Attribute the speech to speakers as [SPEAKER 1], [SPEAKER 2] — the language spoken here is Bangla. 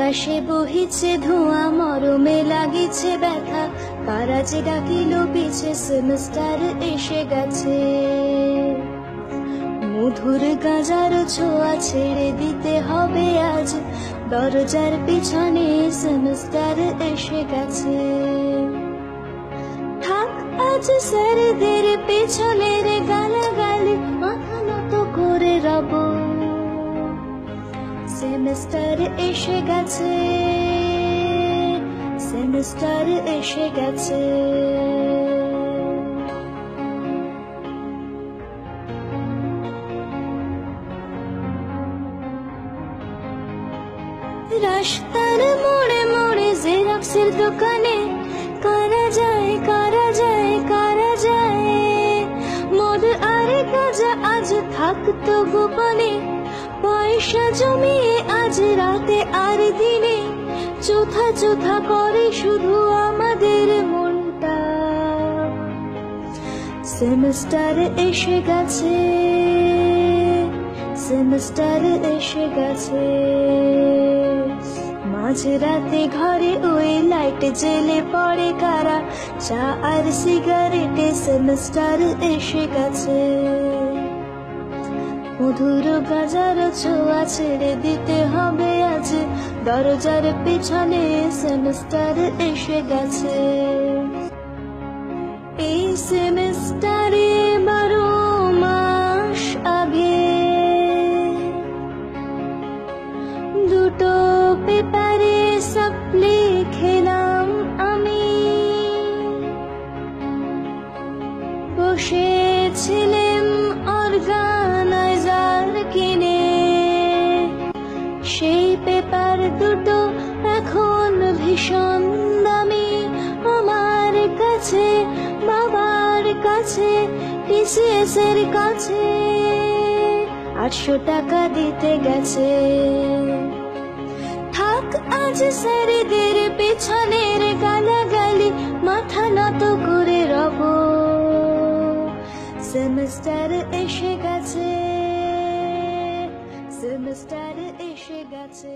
[SPEAKER 1] আকাশে বহিছে ধোঁয়া, মরমে লাগিছে ব্যথা, কারা যে ডাকিল পিছে, সেমিস্টার এসে গেছে। মধুর গাজার ছোঁয়া ছেড়ে দিতে হবে আজ, দরজার পিছনে সেমিস্টার এসে গেছে। থাক আজ স্যারদের পেছনের গালাগালি, মাথা নত করে রব, সেমিস্টার এসে গেছে, সেমিস্টার এসে গেছে। রাস্তার মোড়ে মোড়ে জেরক্সের দোকানে কারা যায়, কারা যায়, কারা যায়। মদ আর গাঁজা আজ থাকতো গোপনে, পয়সা জমিয়ে আজ রাতে আর দিনে, চোথা চোথা করে শুধু আমাদের মনটা। সেমিস্টার এসে গেছে, সেমিস্টার এসে গেছে। মাঝরাতে ঘরে ওই লাইট জ্বেলে পড়ে কারা, চা আর সিগারেটে সেমিস্টার এসে গেছে। মধুর গাজার ছোঁয়া ছেড়ে দিতে হবে আজ, দরজার পিছনে সেমিস্টার এসে গেছে। এই সেমিস্টারে 12 মাস আগে দুটো পেপারে সাপ্লি খেলাম আমি, বসেছিলাম অর্গানাইজার কিনে। সেই পেপার দুটো এখন ভীষণ দামি আমার কাছে, বাবার কাছে, টিসিএস এর কাছে। 800 টাকা দিতে গেছে। থাক আজ স্যারদের পেছনের গালাগালি, মাথা নত করে রব, সেমিস্টার এসে গেছে, সেমিস্টার এসে গেছে।